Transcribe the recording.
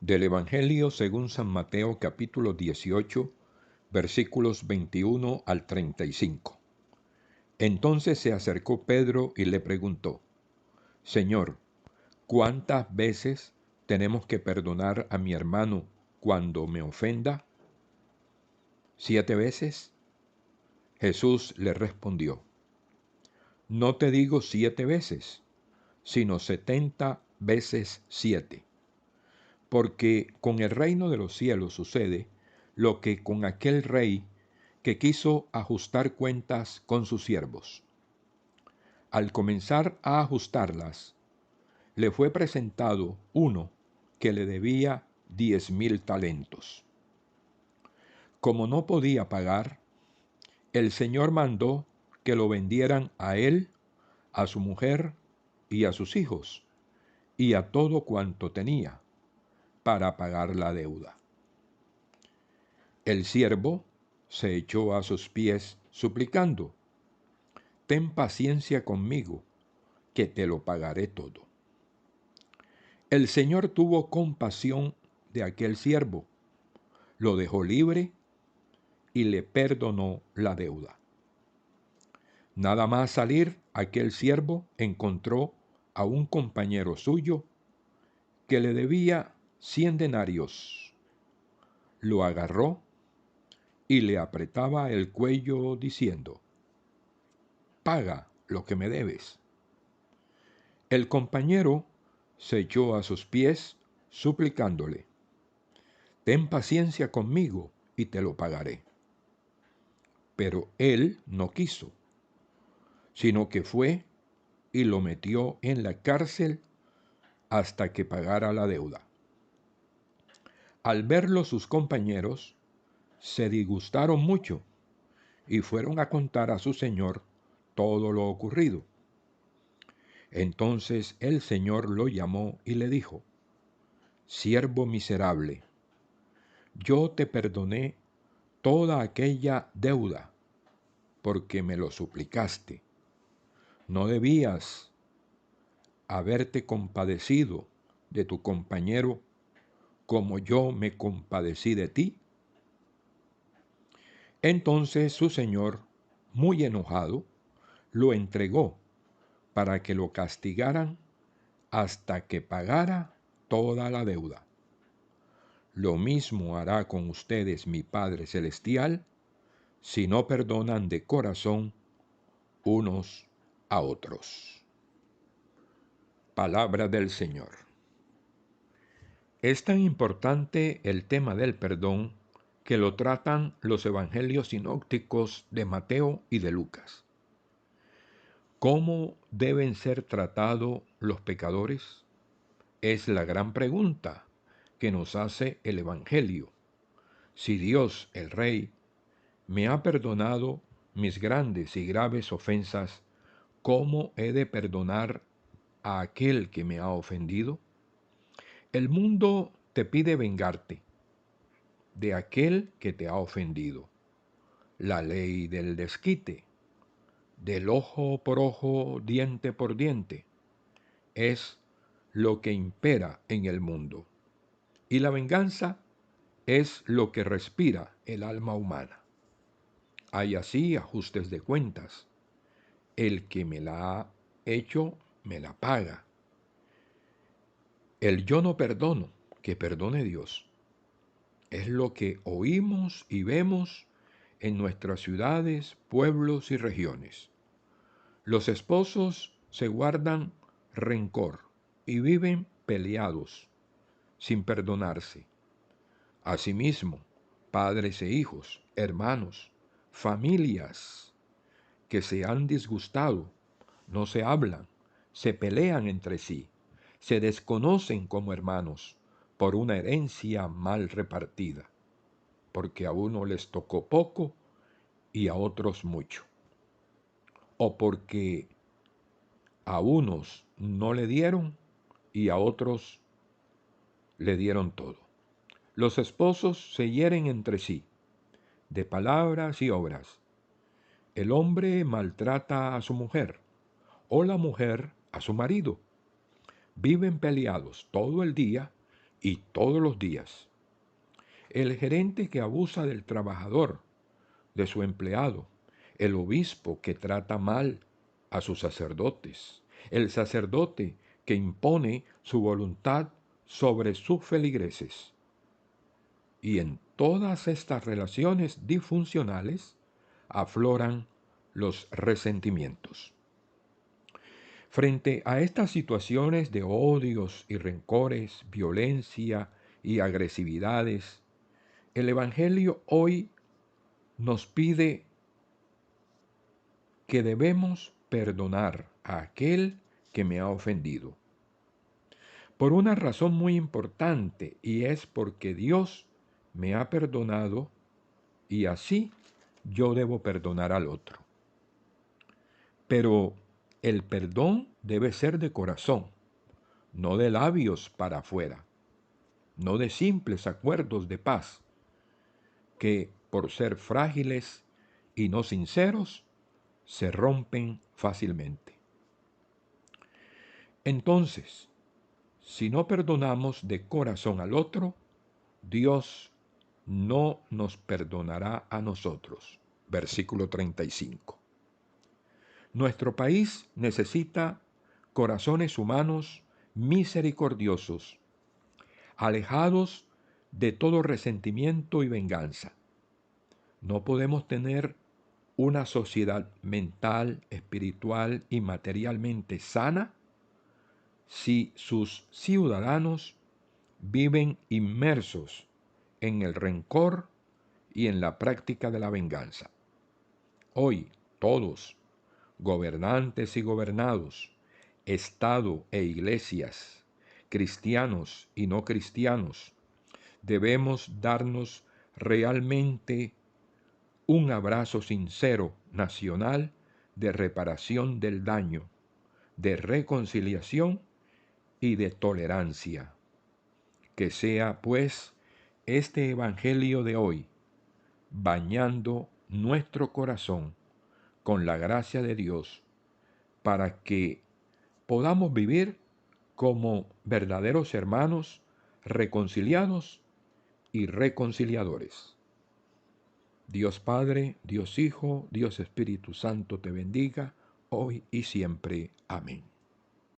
Del Evangelio según San Mateo capítulo 18, versículos 21 al 35. Entonces se acercó Pedro y le preguntó: Señor, ¿cuántas veces tenemos que perdonar a mi hermano cuando me ofenda? ¿7 veces? Jesús le respondió: No te digo 7 veces, sino 70 veces 7. Porque con el reino de los cielos sucede lo que con aquel rey que quiso ajustar cuentas con sus siervos. Al comenzar a ajustarlas, le fue presentado uno que le debía 10,000 talentos. Como no podía pagar, el Señor mandó que lo vendieran a él, a su mujer y a sus hijos, y a todo cuanto tenía, para pagar la deuda. El siervo se echó a sus pies suplicando: Ten paciencia conmigo, que te lo pagaré todo. El Señor tuvo compasión de aquel siervo, lo dejó libre y le perdonó la deuda. Nada más salir, aquel siervo encontró a un compañero suyo que le debía 100 denarios. Lo agarró y le apretaba el cuello diciendo: Paga lo que me debes. El compañero se echó a sus pies suplicándole: Ten paciencia conmigo y te lo pagaré. Pero él no quiso, sino que fue y lo metió en la cárcel hasta que pagara la deuda. Al verlo sus compañeros se disgustaron mucho y fueron a contar a su señor todo lo ocurrido. Entonces el Señor lo llamó y le dijo: Siervo miserable, yo te perdoné toda aquella deuda porque me lo suplicaste. ¿No debías haberte compadecido de tu compañero como yo me compadecí de ti? Entonces su señor, muy enojado, lo entregó para que lo castigaran hasta que pagara toda la deuda. Lo mismo hará con ustedes mi Padre Celestial si no perdonan de corazón unos a otros. Palabra del Señor. Es tan importante el tema del perdón que lo tratan los evangelios sinópticos de Mateo y de Lucas. ¿Cómo deben ser tratados los pecadores? Es la gran pregunta que nos hace el Evangelio. Si Dios, el Rey, me ha perdonado mis grandes y graves ofensas, ¿cómo he de perdonar a aquel que me ha ofendido? El mundo te pide vengarte de aquel que te ha ofendido. La ley del desquite, del ojo por ojo, diente por diente, es lo que impera en el mundo. Y la venganza es lo que respira el alma humana. Hay así ajustes de cuentas. El que me la ha hecho, me la paga. El yo no perdono, que perdone Dios. Es lo que oímos y vemos en nuestras ciudades, pueblos y regiones. Los esposos se guardan rencor y viven peleados, sin perdonarse. Asimismo, padres e hijos, hermanos, familias que se han disgustado, no se hablan, se pelean entre sí, se desconocen como hermanos por una herencia mal repartida, porque a uno les tocó poco y a otros mucho, o porque a unos no le dieron y a otros le dieron todo. Los esposos se hieren entre sí, de palabras y obras. El hombre maltrata a su mujer, o la mujer a su marido. Viven peleados todo el día y todos los días. El gerente que abusa del trabajador, de su empleado, el obispo que trata mal a sus sacerdotes, el sacerdote que impone su voluntad sobre sus feligreses. Y en todas estas relaciones disfuncionales afloran los resentimientos. Frente a estas situaciones de odios y rencores, violencia y agresividades, el Evangelio hoy nos pide que debemos perdonar a aquel que me ha ofendido. Por una razón muy importante, y es porque Dios me ha perdonado y así yo debo perdonar al otro. Pero el perdón debe ser de corazón, no de labios para afuera, no de simples acuerdos de paz, que por ser frágiles y no sinceros, se rompen fácilmente. Entonces, si no perdonamos de corazón al otro, Dios no nos perdonará a nosotros. Versículo 35. Nuestro país necesita corazones humanos misericordiosos, alejados de todo resentimiento y venganza. No podemos tener una sociedad mental, espiritual y materialmente sana si sus ciudadanos viven inmersos en el rencor y en la práctica de la venganza. Hoy todos, gobernantes y gobernados, Estado e iglesias, cristianos y no cristianos, debemos darnos realmente un abrazo sincero nacional de reparación del daño, de reconciliación y de tolerancia. Que sea, pues, este Evangelio de hoy bañando nuestro corazón con la gracia de Dios para que podamos vivir como verdaderos hermanos reconciliados y reconciliadores. Dios Padre, Dios Hijo, Dios Espíritu Santo te bendiga, hoy y siempre. Amén.